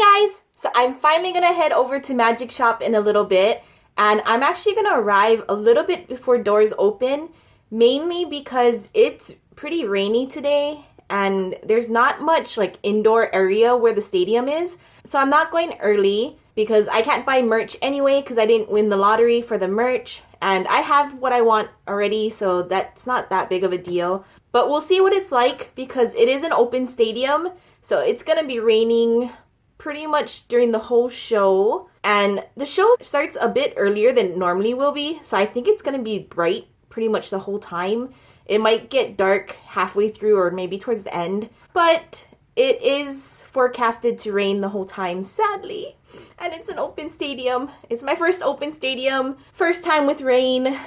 guys! So I'm finally gonna head over to Magic Shop in a little bit, and I'm actually gonna arrive a little bit before doors open, mainly because it's pretty rainy today and there's not much like indoor area where the stadium is. So I'm not going early because I can't buy merch anyway because I didn't win the lottery for the merch, and I have what I want already, so that's not that big of a deal. But we'll see what it's like because it is an open stadium, so it's gonna be raining pretty much during the whole show. And the show starts a bit earlier than it normally will be, so I think it's gonna be bright pretty much the whole time. It might get dark halfway through or maybe towards the end, but it is forecasted to rain the whole time, sadly. And it's an open stadium. It's my first open stadium, first time with rain,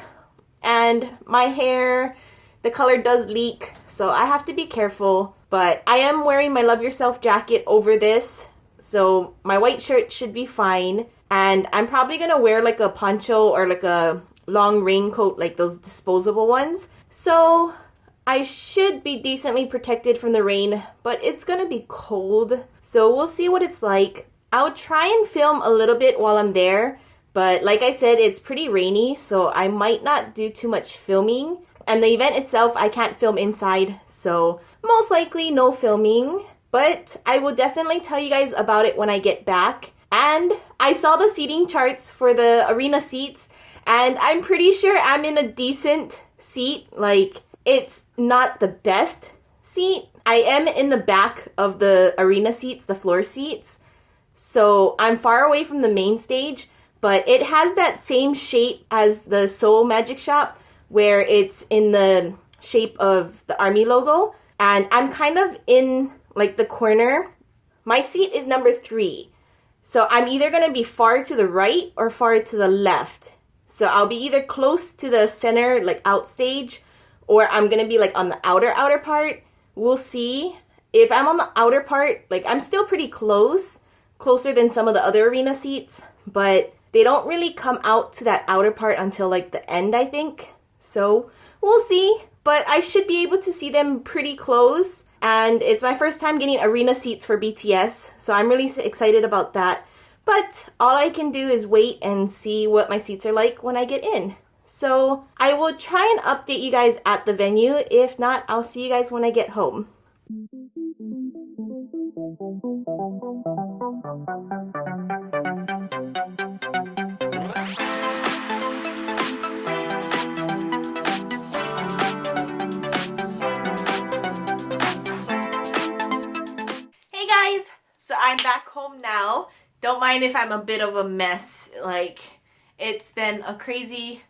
and my hair, the color does leak, so I have to be careful. But I am wearing my Love Yourself jacket over this, so my white shirt should be fine. And I'm probably gonna wear like a poncho or like a long raincoat, like those disposable ones. So I should be decently protected from the rain, but it's gonna be cold. So we'll see what it's like. I'll try and film a little bit while I'm there, but like I said, it's pretty rainy, so I might not do too much filming. And the event itself, I can't film inside, so most likely no filming. But I will definitely tell you guys about it when I get back. And I saw the seating charts for the arena seats, and I'm pretty sure I'm in a decent seat. Like, it's not the best seat. I am in the back of the arena seats, the floor seats. So I'm far away from the main stage, but it has that same shape as the Seoul Magic Shop, where it's in the shape of the army logo. And I'm kind of in like the corner. My seat is number 3. So I'm either going to be far to the right or far to the left. So I'll be either close to the center, like outstage, or I'm going to be like on the outer part. We'll see. If I'm on the outer part, like I'm still pretty closer than some of the other arena seats, but they don't really come out to that outer part until like the end, I think. So we'll see, but I should be able to see them pretty close. And it's my first time getting arena seats for BTS, so I'm really excited about that. But all I can do is wait and see what my seats are like when I get in. So I will try and update you guys at the venue. If not, I'll see you guys when I get home. Hey guys! So I'm back home now. Don't mind if I'm a bit of a mess. Like, it's been a crazy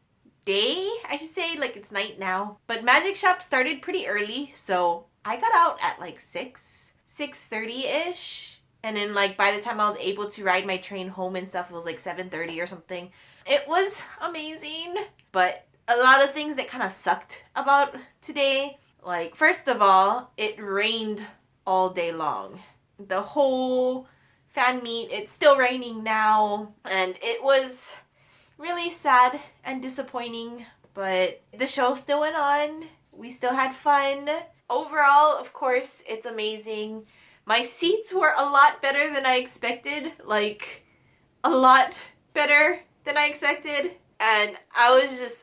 day, I should say. Like, it's night now. But Magic Shop started pretty early, so I got out at like 6:30-ish. And then like by the time I was able to ride my train home and stuff, it was like 7:30 or something. It was amazing. But a lot of things that kind of sucked about today. Like, first of all, it rained all day long. The whole fan meet, it's still raining now, and it was really sad and disappointing, but the show still went on. We still had fun. Overall, of course, it's amazing. My seats were a lot better than I expected, like a lot better than I expected, and I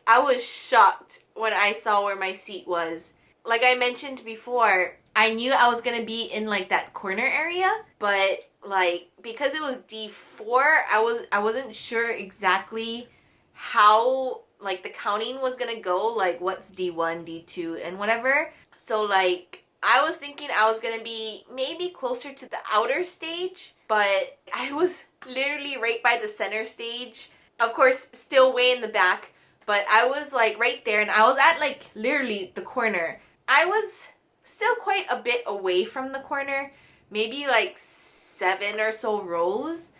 was shocked when I saw where my seat was. Like I mentioned before, I knew I was gonna be in like that corner area, but like because it was D4, I wasn't sure exactly how like the counting was gonna go, like what's D1, D2, and whatever. So like I was thinking I was gonna be maybe closer to the outer stage, but I was literally right by the center stage. Of course, still way in the back, but I was like right there, and I was at like literally the corner. I was still quite a bit away from the corner, maybe like 7 or so rows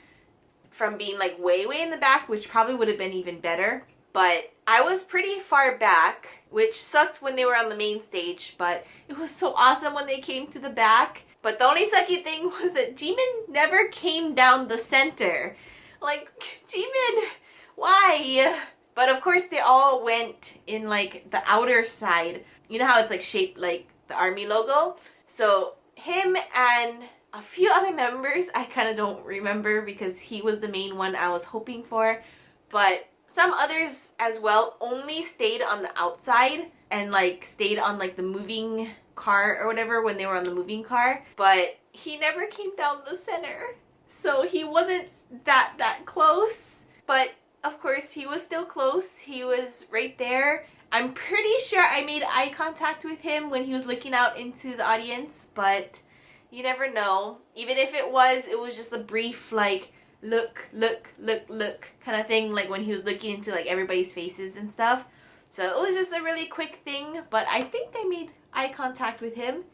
from being like way in the back, which probably would have been even better. But I was pretty far back, which sucked when they were on the main stage, but it was so awesome when they came to the back. But the only sucky thing was that Jimin never came down the center. Like, Jimin, why? But of course they all went in like the outer side. You know how it's like shaped like the army logo? So him and A few other members I kind of don't remember because he was the main one I was hoping for. But some others as well only stayed on the outside and like stayed on like the moving car or whatever when they were on the moving car. But he never came down the center. So he wasn't that close. But of course he was still close. He was right there. I'm pretty sure I made eye contact with him when he was looking out into the audience, but you never know. Even if it was just a brief like look kind of thing, like when he was looking into like everybody's faces and stuff. So it was just a really quick thing, but I think I made eye contact with him.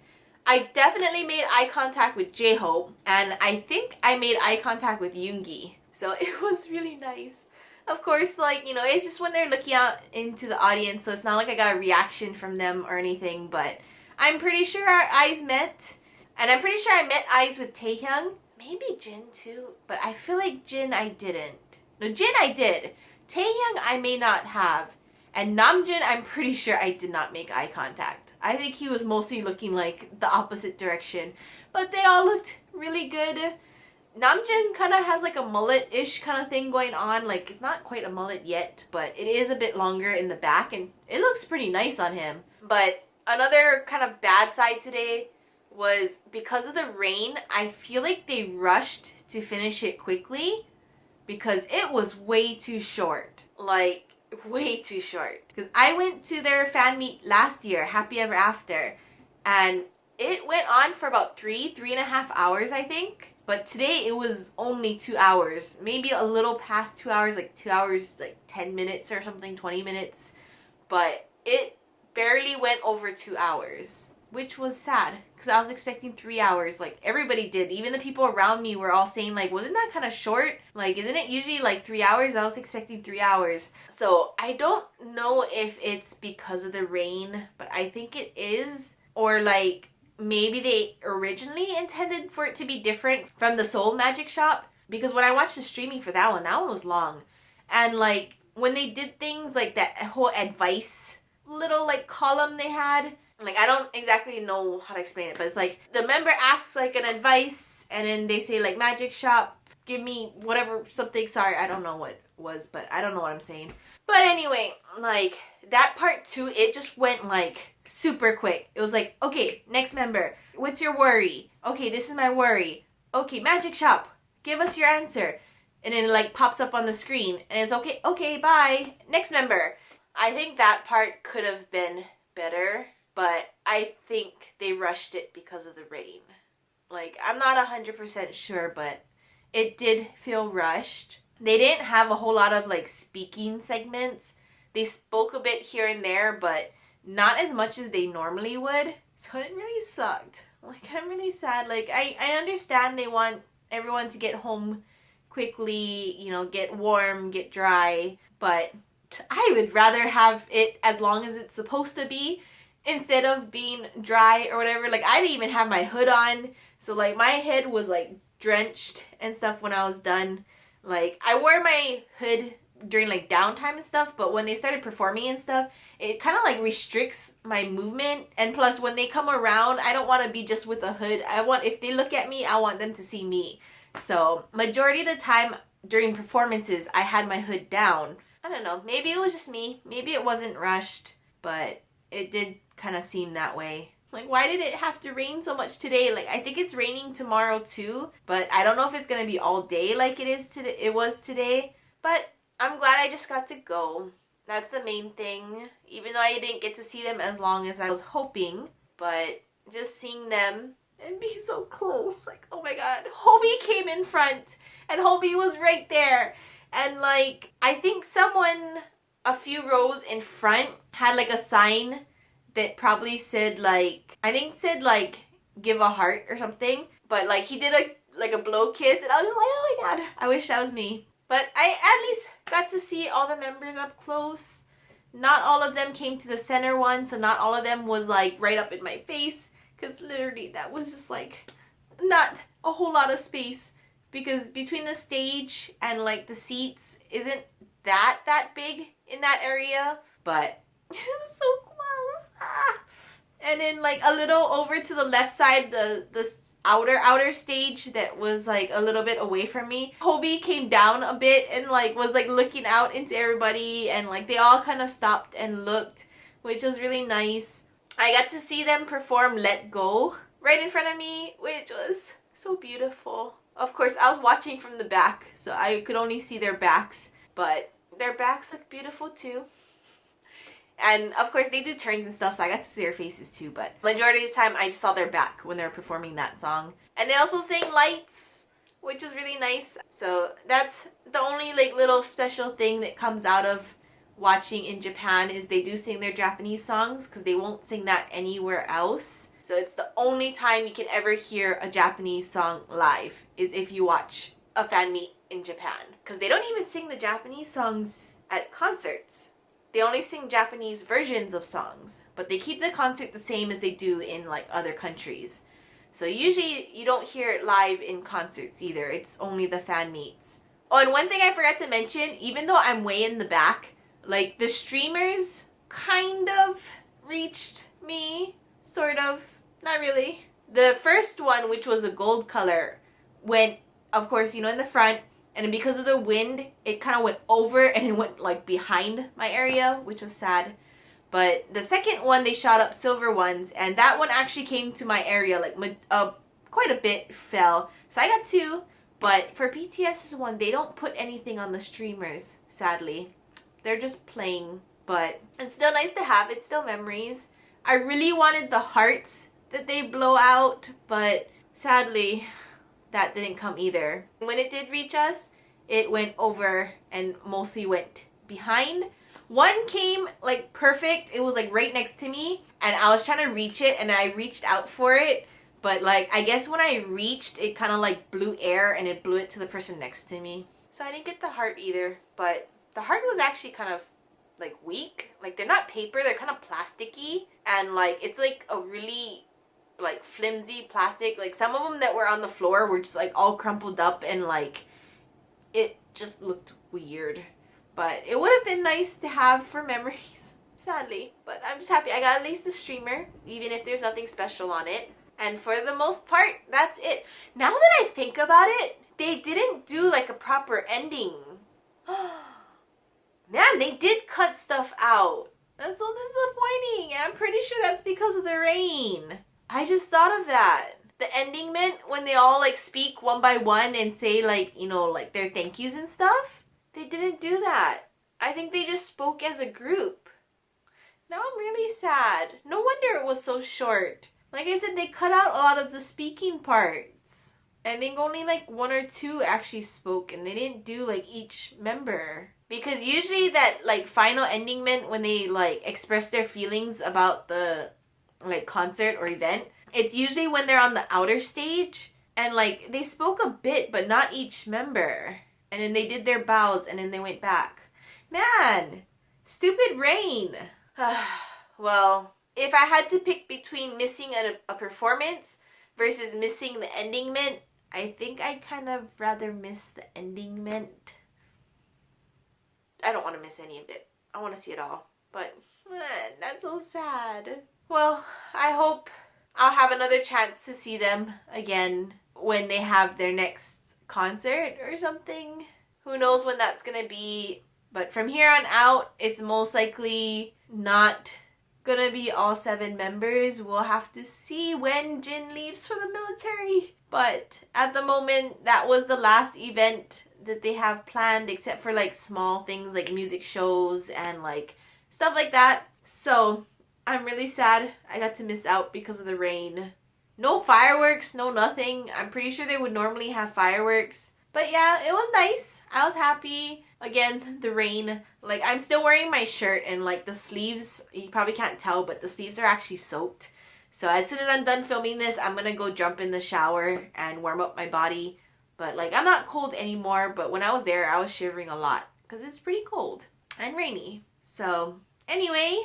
I definitely made eye contact with J-Hope, and I think I made eye contact with Yoongi. So it was really nice. Of course, like, you know, it's just when they're looking out into the audience, so it's not like I got a reaction from them or anything, but I'm pretty sure our eyes met. And I'm pretty sure I met eyes with Taehyung. Maybe Jin too, but I feel like Jin I didn't. No, Jin I did. Taehyung I may not have. And Namjoon I'm pretty sure I did not make eye contact. I think he was mostly looking like the opposite direction. But they all looked really good. Namjoon kind of has like a mullet-ish kind of thing going on. Like, it's not quite a mullet yet, but it is a bit longer in the back, and it looks pretty nice on him. But another kind of bad side today was because of the rain, I feel like they rushed to finish it quickly because it was way too short. Like, way too short. Because I went to their fan meet last year, Happy Ever After, and it went on for about 3.5 hours, I think. But today it was only 2 hours. Maybe a little past 2 hours, like 2 hours, like 10 minutes or something, 20 minutes. But it barely went over 2 hours, which was sad. Because I was expecting 3 hours. Like, everybody did. Even the people around me were all saying, like, wasn't that kind of short? Like, isn't it usually like 3 hours? I was expecting 3 hours. So, I don't know if it's because of the rain, but I think it is. Or, like, maybe they originally intended for it to be different from the Seoul Magic Shop. Because when I watched the streaming for that one was long. And, like, when they did things like that whole advice little, like, column they had, like, I don't exactly know how to explain it, but it's like the member asks like an advice and then they say like Magic Shop, give me whatever something. Sorry, I don't know what it was, but I don't know what I'm saying. But anyway, like that part too, it just went like super quick. It was like, okay, next member, what's your worry? Okay, this is my worry. Okay, Magic Shop, give us your answer. And then it like pops up on the screen and it's okay, bye. Next member. I think that part could have been better. But I think they rushed it because of the rain. Like, I'm not 100% sure, but it did feel rushed. They didn't have a whole lot of, like, speaking segments. They spoke a bit here and there, but not as much as they normally would. So it really sucked. Like, I'm really sad. Like, I understand they want everyone to get home quickly, you know, get warm, get dry. But I would rather have it as long as it's supposed to be, instead of being dry or whatever. Like, I didn't even have my hood on. So, like, my head was, like, drenched and stuff when I was done. Like, I wore my hood during, like, downtime and stuff. But when they started performing and stuff, it kind of, like, restricts my movement. And plus, when they come around, I don't want to be just with a hood. If they look at me, I want them to see me. So, majority of the time during performances, I had my hood down. I don't know. Maybe it was just me. Maybe it wasn't rushed. But it did kind of seem that way. Like, why did it have to rain so much today? Like, I think it's raining tomorrow too, but I don't know if it's gonna be all day like it was today. But I'm glad I just got to go. That's the main thing. Even though I didn't get to see them as long as I was hoping, but just seeing them and be so close. Like, oh my god. Hobie came in front and Hobie was right there. And like, I think someone a few rows in front had like a sign that probably said like, give a heart or something. But like, he did a blow kiss and I was just like, oh my god, I wish that was me. But I at least got to see all the members up close. Not all of them came to the center one, so not all of them was like right up in my face. Because literally that was just like not a whole lot of space. Because between the stage and like the seats isn't that big in that area, but it was so close. And then like a little over to the left side, the outer stage that was like a little bit away from me. Hobie came down a bit and like was like looking out into everybody, and like they all kind of stopped and looked, which was really nice. I got to see them perform Let Go right in front of me, which was so beautiful. Of course, I was watching from the back, so I could only see their backs, but their backs look beautiful too. And of course, they do turns and stuff, so I got to see their faces too, but majority of the time, I just saw their back when they were performing that song. And they also sang Lights, which is really nice. So that's the only like little special thing that comes out of watching in Japan, is they do sing their Japanese songs, because they won't sing that anywhere else. So it's the only time you can ever hear a Japanese song live, is if you watch a fan meet in Japan. Because they don't even sing the Japanese songs at concerts. They only sing Japanese versions of songs, but they keep the concert the same as they do in like other countries. So usually you don't hear it live in concerts either. It's only the fan meets. Oh, and one thing I forgot to mention, even though I'm way in the back, like the streamers kind of reached me, sort of, not really. The first one, which was a gold color, went, of course, you know, in the front. And then because of the wind, it kind of went over and it went like behind my area, which was sad. But the second one, they shot up silver ones. And that one actually came to my area, like quite a bit fell. So I got 2. But for BTS's one, they don't put anything on the streamers, sadly. They're just playing. But it's still nice to have. It's still memories. I really wanted the hearts that they blow out. But sadly, that didn't come either. When it did reach us, it went over and mostly went behind. One came like perfect. It was like right next to me, and I was trying to reach it, and I reached out for it, but like I guess when I reached, it kind of like blew air and it blew it to the person next to me. So I didn't get the heart either, but the heart was actually kind of like weak. Like they're not paper, they're kind of plasticky, and like it's like a really like flimsy plastic. Like some of them that were on the floor were just like all crumpled up, and like it just looked weird. But it would have been nice to have for memories, sadly. But I'm just happy I got at least the streamer, even if there's nothing special on it. And for the most part, that's it. Now that I think about it, they didn't do like a proper ending. Man, they did cut stuff out. That's so disappointing. I'm pretty sure that's because of the rain. I just thought of that. The ending meant when they all like speak one by one and say like, you know, like their thank yous and stuff. They didn't do that. I think they just spoke as a group. Now I'm really sad. No wonder it was so short. Like I said, they cut out a lot of the speaking parts. I think only like 1 or 2 actually spoke, and they didn't do like each member. Because usually that like final ending meant when they like express their feelings about the like concert or event. It's usually when they're on the outer stage, and like they spoke a bit but not each member, and then they did their bows and then they went back. Man, stupid rain. Well, if I had to pick between missing a performance versus missing the ending mint, I think I'd kind of rather miss the ending mint. I don't want to miss any of it. I want to see it all, but man, that's so sad. Well, I hope I'll have another chance to see them again when they have their next concert or something. Who knows when that's going to be. But from here on out, it's most likely not going to be all 7 members. We'll have to see when Jin leaves for the military. But at the moment, that was the last event that they have planned, except for like small things like music shows and like stuff like that. So I'm really sad I got to miss out because of the rain. No fireworks, no nothing. I'm pretty sure they would normally have fireworks. But yeah, it was nice. I was happy. Again, the rain. Like, I'm still wearing my shirt, and like the sleeves, you probably can't tell, but the sleeves are actually soaked. So as soon as I'm done filming this, I'm gonna go jump in the shower and warm up my body. But like, I'm not cold anymore, but when I was there, I was shivering a lot because it's pretty cold and rainy. So anyway,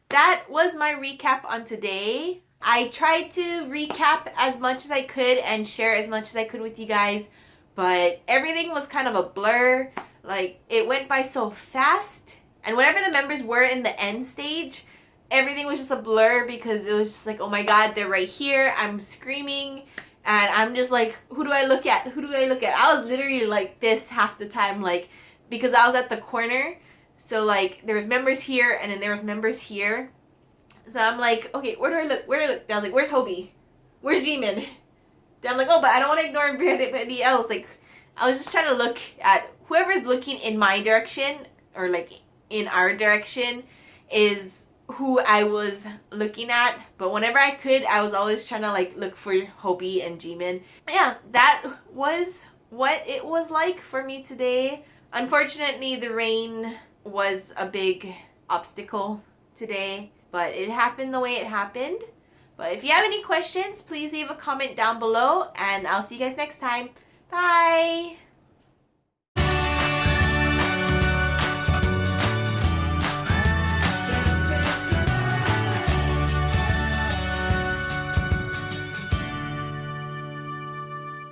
that was my recap on today. I tried to recap as much as I could and share as much as I could with you guys, but everything was kind of a blur. Like, it went by so fast, and whenever the members were in the end stage, everything was just a blur because it was just like, oh my god, they're right here, I'm screaming, And I'm just like, who do I look at? Who do I look at? I was literally like this half the time, like, because I was at the corner. So, like, there was members here, and then there was members here. So I'm like, okay, where do I look? Where do I look? I was like, where's Hobie? Where's Jimin? Then I'm like, oh, but I don't want to ignore anybody else. Like, I was just trying to look at whoever's looking in my direction, or, like, in our direction, is who I was looking at. But whenever I could, I was always trying to, like, look for Hobie and Jimin. Yeah, that was what it was like for me today. Unfortunately, the rain was a big obstacle today, but it happened the way it happened. But if you have any questions, please leave a comment down below, and I'll see you guys next time. Bye!